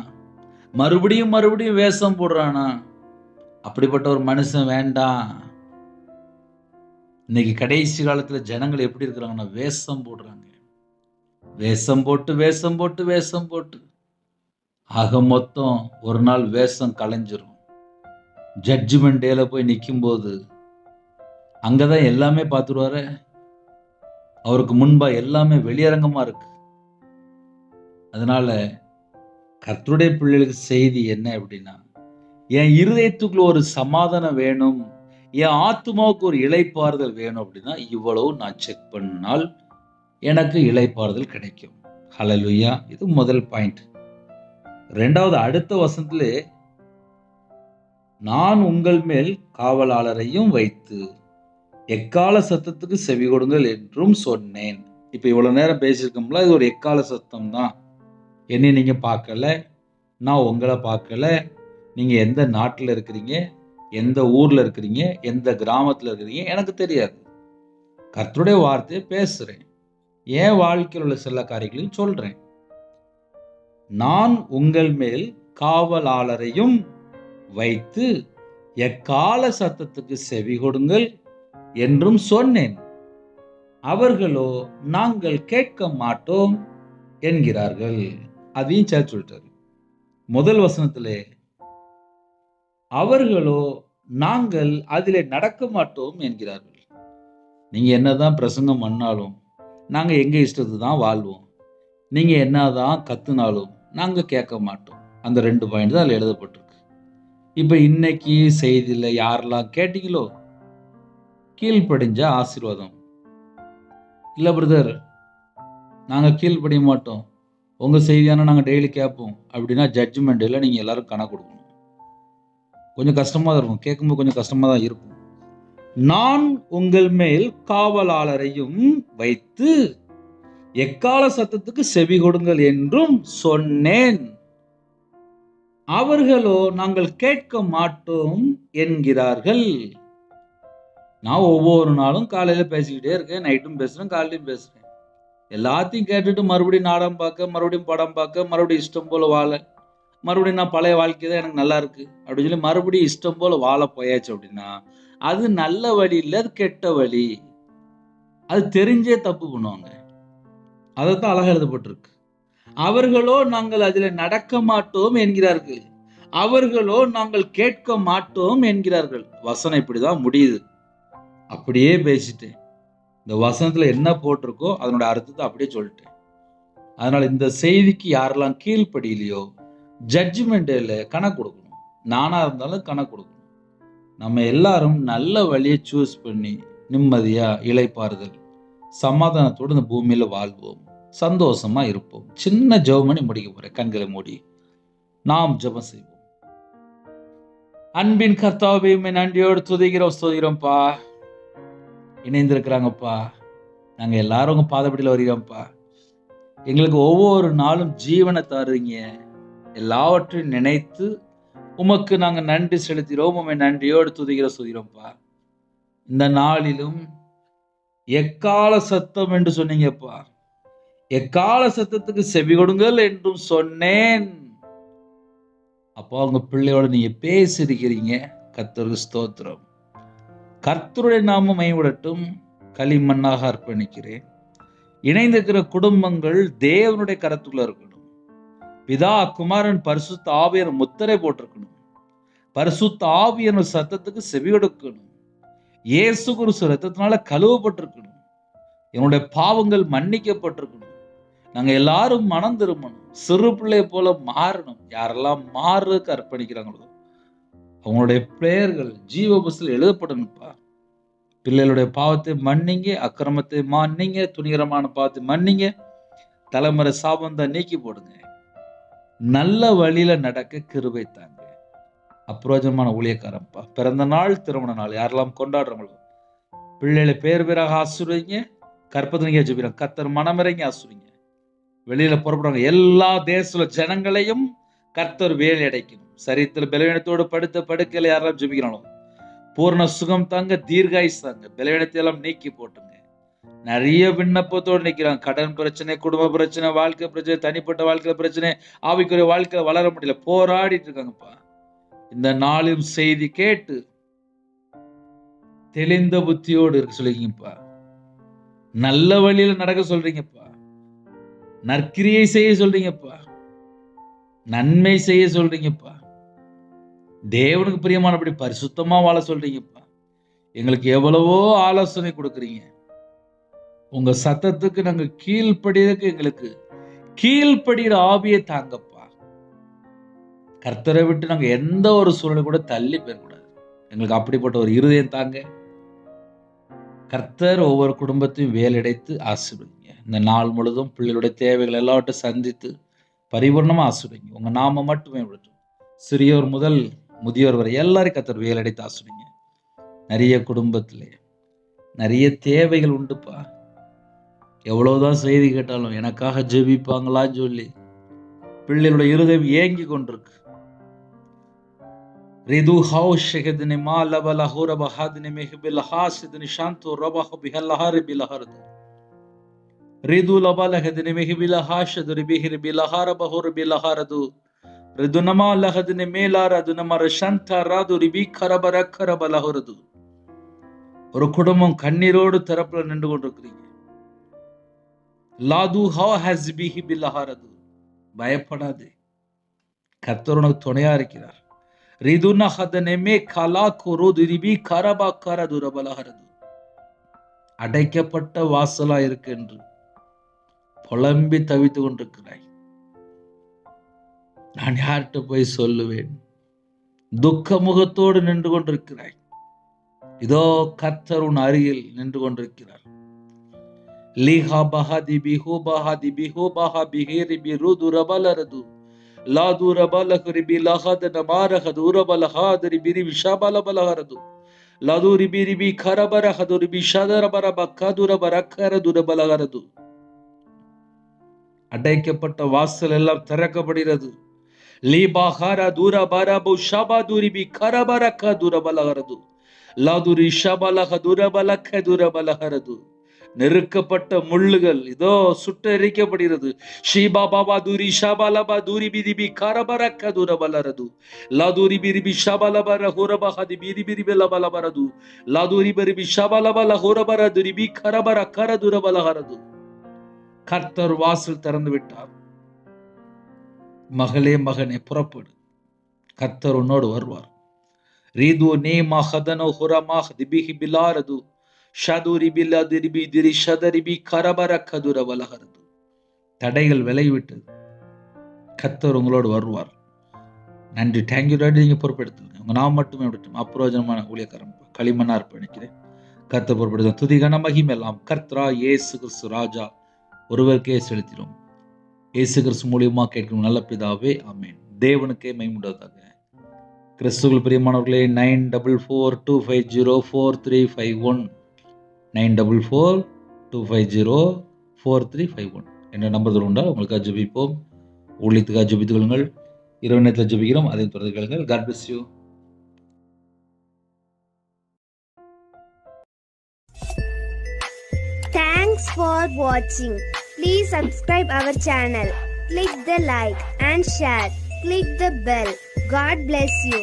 மறுபடியும் வேஷம் போடுறானா, அப்படிப்பட்ட ஒரு மனுஷன் வேண்டாம். இன்னைக்கு கடைசி காலத்துல ஜனங்கள் எப்படி இருக்கிறாங்கன்னா வேஷம் போடுறாங்க. வேஷம் போட்டு ஆக மொத்தம் ஒரு நாள் வேஷம் கலைஞ்சிரும். ஜட்ஜ்மெண்ட் டேல போய் நிற்கும் போது அங்கதான் எல்லாமே பார்த்துருவாரு. அவருக்கு முன்பா எல்லாமே வெளியரங்கமா இருக்கு. அதனால கர்த்தருடைய பிள்ளைகளுக்கு செய்தி என்ன அப்படின்னா, என் இருதயத்துக்குள்ள ஒரு சமாதானம் வேணும், என் ஆத்மாவுக்கு ஒரு இளைப்பாறுதல் வேணும் அப்படின்னா இவ்வளவு நான் செக் பண்ணால் எனக்கு இளைப்பாறுதல் கிடைக்கும். ஹல்லேலூயா. இது முதல் பாயிண்ட். ரெண்டாவது, அடுத்த வசனத்திலே நான் உங்கள் மேல் காவலாளரையும் வைத்து எக்கால சத்தத்துக்கு செவி கொடுங்கள் என்றும் சொன்னேன். இப்ப இவ்வளவு நேரம் பேசியிருக்கோம்ல, இது ஒரு எக்கால சத்தம் தான். என்னை நீங்க பார்க்கல, நான் உங்களை பார்க்கல. நீங்க எந்த நாட்டில் இருக்கிறீங்க, எந்த ஊர்ல இருக்கிறீங்க, எந்த கிராமத்துல இருக்கிறீங்க எனக்கு தெரியாது. கர்த்தருடைய வார்த்தையை பேசுறேன், என் வாழ்க்கையில் உள்ள சில காரியங்களையும் சொல்றேன். நான் உங்கள் மேல் காவலாளரையும் வைத்து எக்கால சத்தத்துக்கு செவி கொடுங்கள் என்றும் சொன்னேன். அவர்களோ நாங்கள் கேட்க மாட்டோம் என்கிறார்கள். அதையும் சேர்த்து சொல்லிட்டாரு. முதல் வசனத்திலே அவர்களோ நாங்கள் அதிலே நடக்க மாட்டோம் என்கிறார்கள். நீங்க என்னதான் பிரசங்கம் பண்ணாலும் நாங்க எங்க இஷ்டத்துக்கு தான் வாழ்வோம், நீங்க என்னதான் கத்துனாலும் நாங்க கேட்க மாட்டோம். அந்த 2 பாயிண்ட் தான் அதில் எழுதப்பட்டிருக்கு. இப்ப இன்னைக்கு செய்தியில யாரெல்லாம் கேட்டீங்களோ கீழ்ப்படிஞ்ச ஆசீர்வாதம். இல்ல பிரதர், நாங்க கீழ்ப்படிய மாட்டோம், உங்க செய்தியான நாங்க டெய்லி கேட்போம் அப்படின்னா ஜட்ஜ்மெண்ட் இல்லை, நீங்க எல்லாரும் கணக்கு கொடுக்கணும். கொஞ்சம் கஷ்டமா தான் இருக்கும், கேட்கும்போது கொஞ்சம் கஷ்டமா தான் இருக்கும். நான் உங்கள் மேல் காவலாளரையும் வைத்து எக்கால சத்தத்துக்கு செவி கொடுங்கள் என்றும் சொன்னேன். அவர்களோ நாங்கள் கேட்க மாட்டோம் என்கிறார்கள். நான் ஒவ்வொரு நாளும் காலையில பேசிக்கிட்டே இருக்கேன், நைட்டும் பேசுறேன், காலையிலும் பேசுறேன். எல்லாத்தையும் கேட்டுட்டு மறுபடியும் நாடகம் பார்க்க, மறுபடியும் படம் பார்க்க, மறுபடியும் இஷ்டம் போல வாழ, மறுபடியும் நான் பழைய வாழ்க்கை தான் எனக்கு நல்லா இருக்கு அப்படின்னு சொல்லி மறுபடியும் இஷ்டம் போல வாழ போயாச்சு அப்படின்னா அது நல்ல வழி இல்லை, அது கெட்ட வழி. அது தெரிஞ்சே தப்பு பண்ணுவாங்க. அதைத்தான் அழகா எழுதப்பட்டிருக்கு. அவர்களோ நாங்கள் அதில் நடக்க மாட்டோம் என்கிறார்கள். அவர்களோ நாங்கள் கேட்க மாட்டோம் என்கிறார்கள். வசனம் இப்படிதான் முடியுது. அப்படியே பேசிட்டேன். இந்த வசனத்துல என்ன போட்டிருக்கோ அதனோட அர்த்தத்தை அப்படியே சொல்லிட்டேன். அதனால இந்த செய்திக்கு யாரெல்லாம் கீழ்ப்படியிலையோ ஜட்ஜ்மெண்ட் இல்லை, கணக்கு கொடுக்கணும். நானா இருந்தாலும் கணக்கு கொடுக்கணும். நம்ம எல்லாரும் நல்ல வழியை சூஸ் பண்ணி நிம்மதியா இளைப்பாறுதல் சமாதானத்தோடு இந்த பூமியில வாழ்வோம், சந்தோஷமா இருப்போம். சின்ன ஜெபம் பண்ணி முடிக்க போறேன். கண்களை மூடி நாம் ஜெபம் செய்வோம். அன்பின் கர்த்தாவே, உம்மை நன்றியோடு துதிக்கிறோம், ஸ்தோத்திரம்ப்பா. இணைந்திருக்கிறாங்கப்பா, நாங்க எல்லாரும் உங்க பாதப்படியில் வருகிறோம்ப்பா. எங்களுக்கு ஒவ்வொரு நாளும் ஜீவனை தருவீங்க. எல்லாவற்றையும் நினைத்து உமக்கு நாங்க நன்றி செலுத்துகிறோம். உம்மை நன்றியோடு துதிக்கிறோம், ஸ்தோத்திரம்ப்பா. இந்த நாளிலும் எக்கால சத்தம் என்று சொன்னீங்கப்பா. எக்கால சத்தத்துக்கு செவி கொடுங்கள் என்றும் சொன்னேன். அப்பா, உங்க பிள்ளையோட நீங்க பேசியிருக்கிறீங்க. கர்த்தருக்கு ஸ்தோத்திரம். கர்த்தருடைய நாமம் மகிமைப்படட்டும். களிமண்ணாக அர்ப்பணிக்கிறேன். இணைந்திருக்கிற குடும்பங்கள் தேவனுடைய கரத்துக்குள்ள இருக்கணும். பிதா, குமாரன், பரிசுத்த ஆவியார் முத்திரை போட்டிருக்கணும். பரிசுத்த ஆவியான சத்தத்துக்கு செவி கொடுக்கணும். இயேசு கிறிஸ்து ரத்தத்தினால கழுவப்பட்டிருக்கணும். என்னுடைய பாவங்கள் மன்னிக்கப்பட்டிருக்கணும். நாங்க எல்லாரும் மனம் திரும்பணும். சிறு பிள்ளை போல மாறணும். யாரெல்லாம் மாறுறதுக்கு அர்ப்பணிக்கிறாங்களோ அவங்களுடைய பெயர்கள் ஜீவ புஸ்தகத்தில் எழுதப்படணும்ப்பா. பிள்ளைகளுடைய பாவத்தை மன்னிங்க, அக்கிரமத்தை மன்னிங்க, துணிகரமான பாவத்தை மன்னிங்க, தலைமுறை சாபத்தை நீக்கி போடுங்க. நல்ல வழியில நடக்க கிருபை தாங்க. அப்பிரோஜனமான ஊழியக்காரன்ப்பா. பிறந்த நாள், திருமண நாள் யாரெல்லாம் கொண்டாடுறாங்களோ பிள்ளைகளை பேர் பேராக ஆசீர்வதிங்க. கற்பதனிங்க ஜெபிக்கிறோம். கர்த்தர் மனமிறங்கி ஆசீர்வதிங்க. வெளியில புறப்படுறாங்க எல்லா தேச ஜனங்களையும் கர்த்தர் வேலை அடைக்கணும். சரீரத்தில் பலவீனத்தோடு படுத்த படுக்கையில யாரெல்லாம் ஜெபிக்கிறாங்களோ பூர்ண சுகம் தாங்க, தீர்காயுஸ் தாங்க, பலவீனத்தை எல்லாம் நீக்கி போட்டுங்க. நிறைய விண்ணப்பத்தோடு நிற்கிறாங்க. கடன் பிரச்சனை, குடும்ப பிரச்சனை, வாழ்க்கை பிரச்சனை, தனிப்பட்ட வாழ்க்கை பிரச்சனை, ஆவிக்குரிய வாழ்க்கையில வளர முடியல, போராடிட்டு இருக்காங்கப்பா. இந்த நாளும் செய்தி கேட்டு தெளிந்த புத்தியோடு இருக்க சொல்லிங்கப்பா. நல்ல வழியில நடக்க சொல்றீங்கப்பா. நற்கிரியை செய்ய சொல்றீங்கப்பா. நன்மை செய்ய சொல்றீங்கப்பா. தேவனுக்கு பிரியமானபடி பரிசுத்தமா வாழ சொல்றீங்கப்பா. எங்களுக்கு எவ்வளவோ ஆலோசனை கொடுக்குறீங்க. உங்க சத்தத்துக்கு நாங்க கீழ்ப்படியதுக்கு எங்களுக்கு கீழ்ப்படுகிற ஆவியை தாங்கப்பா. கர்த்தரை விட்டு நாங்க எந்த ஒரு சூழ்நிலை கூட தள்ளி போயிடக்கூடாது. எங்களுக்கு அப்படிப்பட்ட ஒரு இருதயம் தாங்க. கர்த்தர் ஒவ்வொரு குடும்பத்தையும் வேலையடைத்து ஆசீர்வதிங்க. இந்த நாள் முழுதும் பிள்ளைகளுடைய தேவைகள் எல்லாவற்றையும் சந்தித்து பரிபூர்ணமா ஆசீர்வதிங்க. உங்க நாம மட்டுமே விடுறோம். சிறியோர் முதல் முதியோர் வரை எல்லாரும் கர்த்தர் வேலையடைத்து ஆசீர்வதிங்க. நிறைய குடும்பத்திலே நிறைய தேவைகள் உண்டுப்பா. எவ்வளவுதான் செய்தி கேட்டாலும் எனக்காக ஜெபிப்பாங்களான்னு சொல்லி பிள்ளைகளுடைய இருதயம் ஏங்கி கொண்டிருக்கு. ரிது ஹௌஷகதினி மாலபல ஹுரபஹதினி மிஹபில் ஹாசிதினி ஷாந்து ரபஹ பிஹல்லஹரி பிலஹர்து ரிது லபலஹதினி மிஹபில் ஹாஷதுரி பிஹிரி பிலஹரபஹுர் பிலஹரது ரிதுனமா லஹதினி மேலாரது நமர ஷந்தராது ரிபி கரபரக்கரபலஹுரது. ஒரு குடும்பம் கண்ணீரோடு தரப்புல நின்று கொண்டிருக்கிறீங்க. லாது ஹவ் ஹஸ்பிஹி பிலஹரது. பயப்படாதே, கர்த்தர் உனக்கு துணையா இருக்கிறார். ரிதுன ஹதனமே கலா குருது ரிபி கரபக்கரதுரபலஹரது. அடைக்கப்பட்ட வாசலா இருக்கு என்று புலம்பி தவித்து கொண்டிருக்கிறாய். நான் யார்கிட்ட போய் சொல்லுவேன்? துக்க முகத்தோடு நின்று கொண்டிருக்கிறாய். இதோ கர்த்தர் உன் அருகில் நின்று கொண்டிருக்கிறார். லீஹா பஹதி பிஹு பஹதி பிஹு பஹா பிஹிரி பிருது ரபலரது லாது ரபலஹரி பிலஹத நமாரஹது ரபலஹாதரி பிரி விஷபலபலஹரது லாது ரிபி ரிபி கரபரஹது ரிபி ஷதரபரபக்கது ரபரக்கரது ரபலஹரது. அடைக்கப்பட்ட வாசல் எல்லாம் திறக்கப்படுகிறது. லீபாஹார தூர பரபு ஷபதுரிபி கரபரக்க துரபலஹரது லாதுரி ஷபலஹ துரபலக்க துரபலஹரது. நெருக்கப்பட்ட முள்ளுகள் இதோ சுட்டெரிக்கப்படுகிறது. ஷீபா பாபா தூரி ஷபலபா தூரி பிதிபி கரபரக்க துரபலரது லாதுரி பிரிபி ஷபலபர ஹுரபஹதி பிரிபிரிபி லபலபரது லாதுரி பிரிபி ஷபலபல ஹுரபரது ரிபி கரபர கர துரபலஹரது. கர்த்தர் வாசல் திறந்து விட்டார். மகளே, மகனே, புறப்படு. கர்த்தர் உன்னோடு வருவார். ரீது நேமா ஹதனோ ஹுரமாஹ் திபிஹி பிலாரது ஷதுரி பிலதிரிபி திரி ஷதரிபி கரபரக்க துரபலஹரது. தடைகள் விலகிவிட்டது. கர்த்தர் உங்களோடு வருவார். நன்றி. Thank you daddy. நீங்கள் பொறுப்பெடுத்துங்க. உங்கள் நான் மட்டுமே விடட்டும். அப்பிரயோஜனமான ஊழியக்காரன் களிமண்ணா அர்ப்பணிக்கிறேன். கர்த்தர் பொறுப்படுத்த துதி கன மகிமை எல்லாம் கர்த்தரா இயேசு கிறிஸ்து ராஜா ஒருவருக்கே செலுத்திடும். இயேசு கிறிஸ்து மூலியமா கேட்கும் நல்ல பிதாவே, ஆமென். தேவனுக்கே மகிமையுண்டாவதாக. கிறிஸ்துவுக்குள் பிரியமானவர்களே, 9442504351 9442504351 என்ற நம்பர் உண்டால் உங்களுக்காக ஜெபிப்போம். ஊழியத்துக்காக ஜெபித்துக் கொள்ளுங்கள். இரவு நேரத்தில் ஜெபிக்கிறோம். அதையும் தொடர்ந்து கேளுங்கள். God bless you. Thanks for watching. Please subscribe our channel. Click the like and share. Click the bell. God bless you.